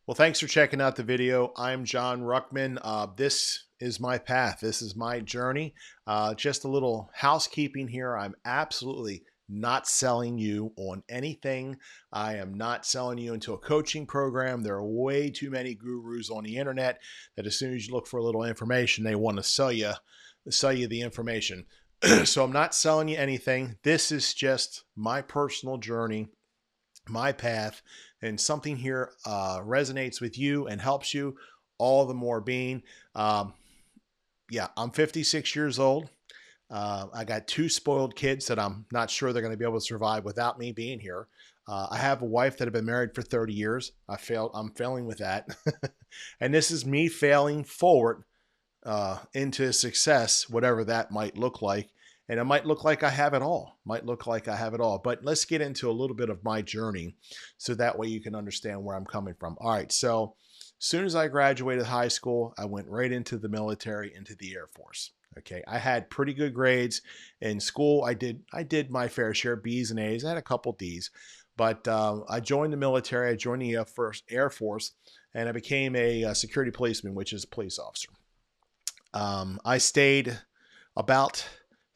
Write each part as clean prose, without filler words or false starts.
Well, thanks for checking out the video. I'm John Ruckman. This is my path. This is my journey. Just a little housekeeping here. I'm absolutely not selling you on anything. I am not selling you into a coaching program. There are way too many gurus on the internet that as soon as you look for a little information, they want to sell you the information. So I'm not selling you anything. This is just my personal journey, my path, and something here resonates with you and helps you, all the more being, um, yeah, I'm 56 years old. I got two spoiled kids that I'm not sure they're going to be able to survive without me being here. I have a wife that I've been married for 30 years. I'm failing with that. And this is me failing forward into success, whatever that might look like. And it might look like I have it all. Might look like I have it all. But let's get into a little bit of my journey so that way you can understand where I'm coming from. All right. So as soon as I graduated high school, I went right into the military, into the Air Force. Okay. I had pretty good grades in school. I did my fair share, B's and A's. I had a couple D's, but I joined the military. I joined the Air Force, and I became a security policeman, which is a police officer. I stayed about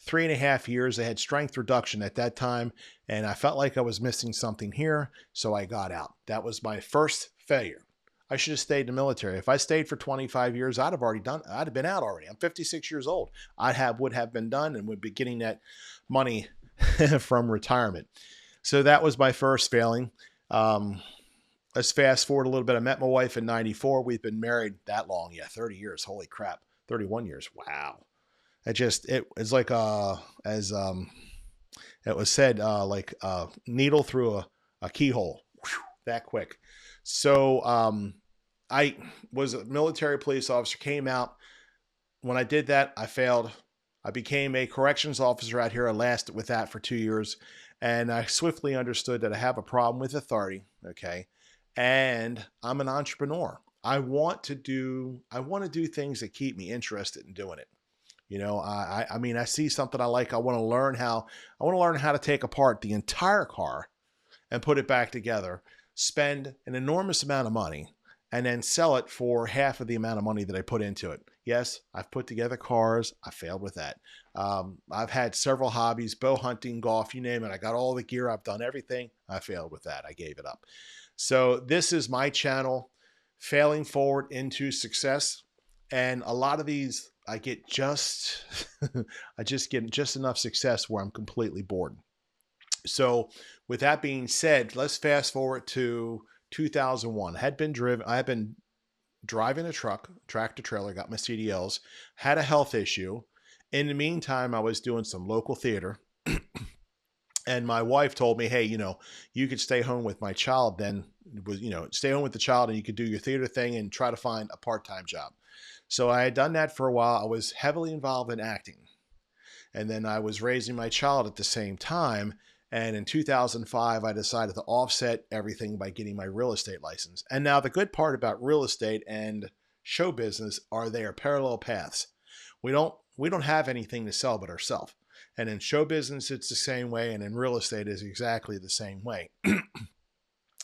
3.5 years. I had strength reduction at that time, and I felt like I was missing something here, so I got out. That was my first failure. I should have stayed in the military. If I stayed for 25 years, I'd have been out already. I'm 56 years old. Would have been done and would be getting that money from retirement. So that was my first failing. Let's fast forward a little bit. I met my wife in 94. We've been married that long. Yeah, 30 years. Holy crap. 31 years. Wow. It's like, as it was said, like a needle through a keyhole. Whew, that quick. So I was a military police officer, came out. When I did that, I failed. I became a corrections officer out here. I lasted with that for 2 years. And I swiftly understood that I have a problem with authority. Okay. And I'm an entrepreneur. I want to do things that keep me interested in doing it. You know, I mean, I see something I like. I want to learn how to take apart the entire car and put it back together, spend an enormous amount of money, and then sell it for half of the amount of money that I put into it. Yes, I've put together cars. I failed with that. I've had several hobbies, bow hunting, golf, you name it. I got all the gear. I've done everything. I failed with that. I gave it up. So this is my channel, failing forward into success. And a lot of these, I get just, I just get just enough success where I'm completely bored. So with that being said, let's fast forward to 2001. I had been driving a truck, tractor trailer, got my CDLs, had a health issue. In the meantime, I was doing some local theater. And my wife told me, hey, you could stay home with my child then. Stay home with the child and you could do your theater thing and try to find a part-time job. So I had done that for a while. I was heavily involved in acting. And then I was raising my child at the same time. And in 2005, I decided to offset everything by getting my real estate license. And now the good part about real estate and show business are they are parallel paths. We don't have anything to sell but ourselves. And in show business, it's the same way. And in real estate is exactly the same way.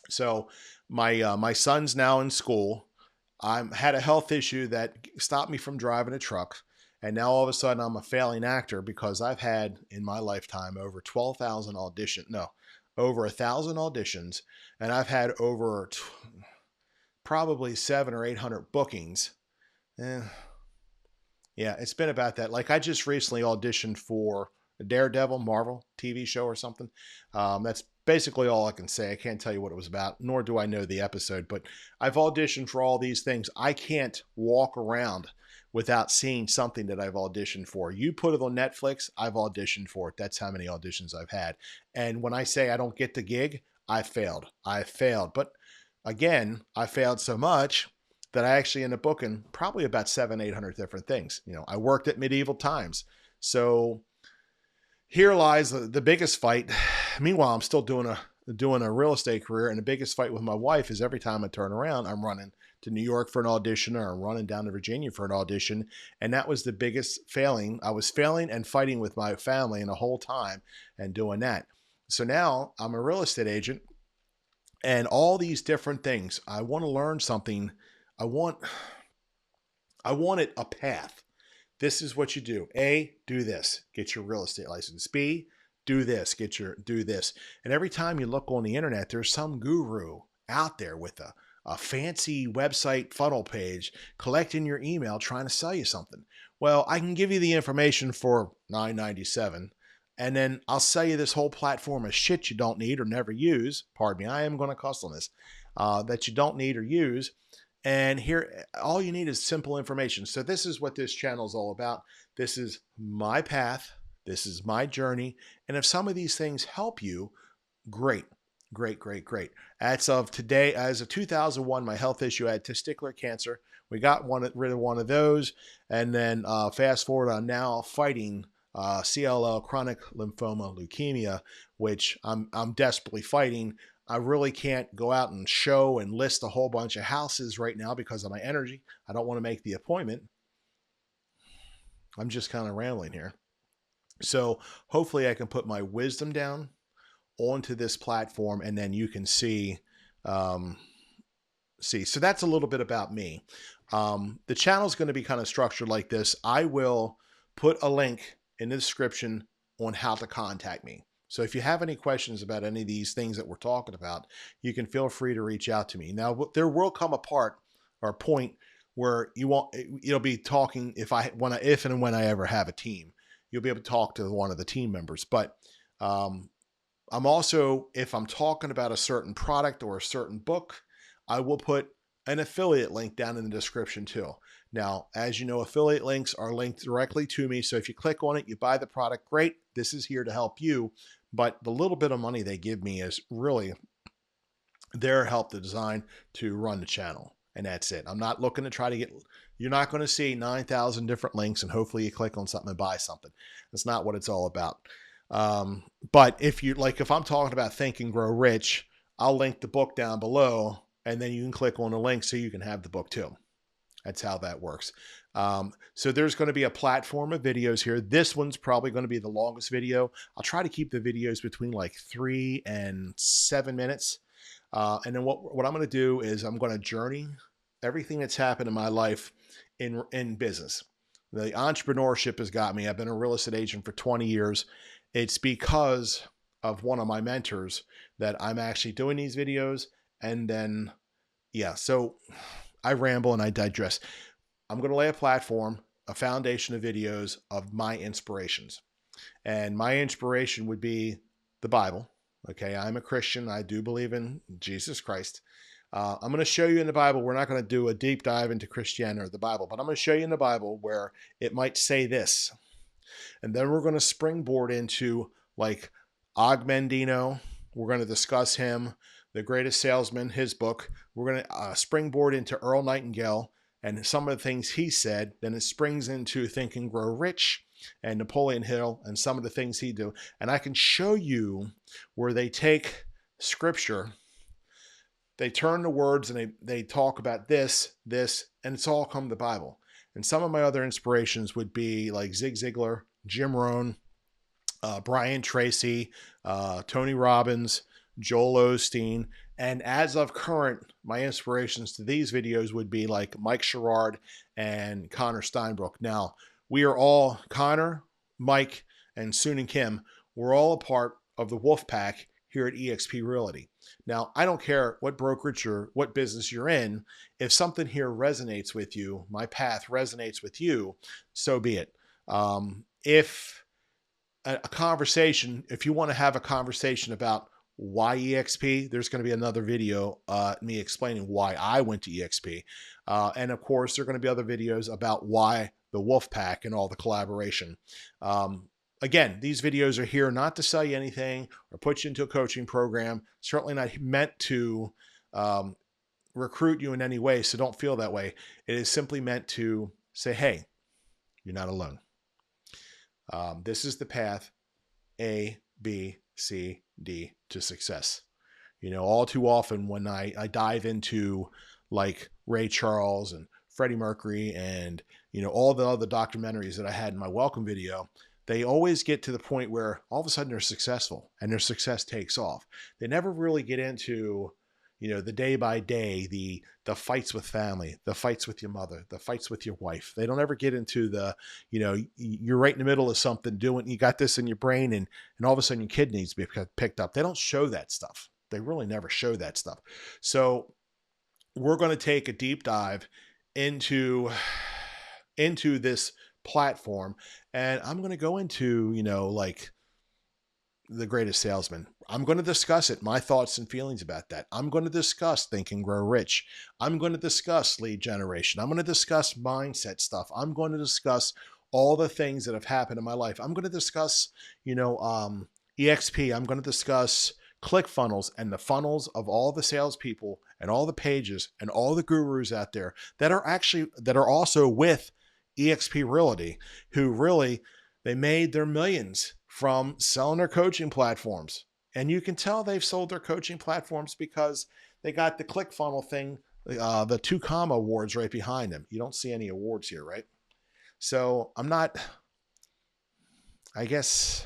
So my son's now in school. I had a health issue that stopped me from driving a truck. And now all of a sudden I'm a failing actor because I've had in my lifetime over 12,000 over 1,000 auditions. And I've had over probably 700 or 800 bookings. Yeah, it's been about that. Like I just recently auditioned for a Daredevil Marvel TV show or something. That's basically all I can say. I can't tell you what it was about, nor do I know the episode, but I've auditioned for all these things. I can't walk around without seeing something that I've auditioned for. You put it on Netflix, I've auditioned for it. That's how many auditions I've had. And when I say I don't get the gig, I failed. But again, I failed so much that I actually ended up booking probably about 700-800 different things. I worked at medieval times. So here lies the biggest fight. Meanwhile, I'm still doing a real estate career, and the biggest fight with my wife is every time I turn around, I'm running to New York for an audition or I'm running down to Virginia for an audition. And that was the biggest failing. I was failing and fighting with my family in the whole time and doing that. So now I'm a real estate agent. and all these different things. I want to learn something. I want I wanted a path. This is what you do. A, do this, get your real estate license. B, do this, do this. And every time you look on the internet, there's some guru out there with a fancy website funnel page collecting your email trying to sell you something. Well, I can give you the information for $9.97, and then I'll sell you this whole platform of shit you don't need or never use. Pardon me, I am going to cuss on this. That you don't need or use. And here, all you need is simple information. So this is what this channel is all about. This is my path. This is my journey. And if some of these things help you, great, great, great, great. As of today, as of 2001, my health issue, I had testicular cancer. We got rid of one of those. And then fast forward, I'm now fighting CLL, chronic lymphoma leukemia, which I'm desperately fighting. I really can't go out and show and list a whole bunch of houses right now because of my energy. I don't want to make the appointment. I'm just kind of rambling here. So hopefully I can put my wisdom down onto this platform, and then you can see. So that's a little bit about me. The channel is going to be kind of structured like this. I will put a link in the description on how to contact me. So if you have any questions about any of these things that we're talking about, you can feel free to reach out to me. Now, there will come a point where you'll be talking if and when I ever have a team, you'll be able to talk to one of the team members. But I'm also, if I'm talking about a certain product or a certain book, I will put an affiliate link down in the description too. Now, as you know, affiliate links are linked directly to me. So if you click on it, you buy the product, great. This is here to help you. But the little bit of money they give me is really their help to design to run the channel. And that's it. I'm not looking to try to you're not going to see 9,000 different links and hopefully you click on something and buy something. That's not what it's all about. But if I'm talking about Think and Grow Rich, I'll link the book down below, and then you can click on the link so you can have the book too. That's how that works. So there's going to be a platform of videos here. This one's probably going to be the longest video. I'll try to keep the videos between like 3 and 7 minutes. And then what I'm going to do is I'm going to journey everything that's happened in my life in business. The entrepreneurship has got me. I've been a real estate agent for 20 years. It's because of one of my mentors that I'm actually doing these videos. And then, yeah, so I ramble and I digress. I'm going to lay a platform, a foundation of videos of my inspirations. And my inspiration would be the Bible. Okay, I'm a Christian. I do believe in Jesus Christ. I'm going to show you in the Bible. We're not going to do a deep dive into Christianity or the Bible, but I'm going to show you in the Bible where it might say this. And then we're going to springboard into like Og Mandino. We're going to discuss him, The Greatest Salesman, his book. We're going to springboard into Earl Nightingale and some of the things he said. Then it springs into Think and Grow Rich and Napoleon Hill and some of the things he do. And I can show you where they take scripture, they turn the words and they talk about this, and it's all come to the Bible. And some of my other inspirations would be like Zig Ziglar, Jim Rohn, Brian Tracy, Tony Robbins, Joel Osteen. And as of current, my inspirations to these videos would be like Mike Sherrard and Connor Steinbrook. Now, we are all, Connor, Mike, and Soon and Kim, we're all a part of the Wolfpack here at eXp Realty. Now, I don't care what brokerage or what business you're in. If something here resonates with you, my path resonates with you, so be it. If a conversation, if you want to have a conversation about why EXP, there's going to be another video, me explaining why I went to EXP. And of course, there are going to be other videos about why the Wolfpack and all the collaboration. Again, these videos are here not to sell you anything or put you into a coaching program. Certainly not meant to recruit you in any way, so don't feel that way. It is simply meant to say, hey, you're not alone. This is the path A, B, C, D to success. You know, all too often when I dive into like Ray Charles and Freddie Mercury and, you know, all the other documentaries that I had in my welcome video, they always get to the point where all of a sudden they're successful and their success takes off. They never really get into the day by day, the fights with family, the fights with your mother, the fights with your wife. They don't ever get into you're right in the middle of something doing, you got this in your brain, and all of a sudden your kid needs to be picked up. They don't show that stuff. They really never show that stuff. So we're going to take a deep dive into this platform, and I'm going to go into, like the greatest salesman. I'm going to discuss it, my thoughts and feelings about that. I'm going to discuss Think and Grow Rich. I'm going to discuss lead generation. I'm going to discuss mindset stuff. I'm going to discuss all the things that have happened in my life. I'm going to discuss, EXP. I'm going to discuss ClickFunnels and the funnels of all the salespeople and all the pages and all the gurus out there that are also with EXP Realty, who really, they made their millions from selling their coaching platforms. And you can tell they've sold their coaching platforms because they got the ClickFunnel thing, the 2 comma awards right behind them. You don't see any awards here, right? So I guess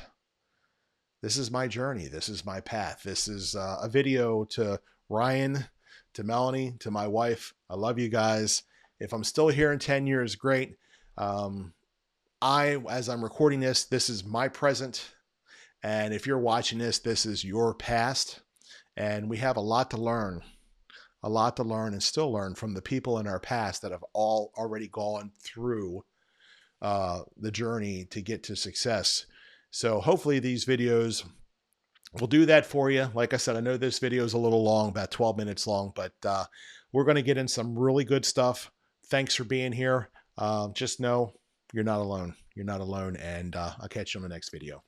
this is my journey. This is my path. This is a video to Ryan, to Melanie, to my wife. I love you guys. If I'm still here in 10 years, great. As I'm recording this, this is my present. And if you're watching this, this is your past. And we have a lot to learn and still learn from the people in our past that have all already gone through the journey to get to success. So hopefully these videos will do that for you. Like I said, I know this video is a little long, about 12 minutes long, but we're going to get in some really good stuff. Thanks for being here. Just know you're not alone. You're not alone. And I'll catch you on the next video.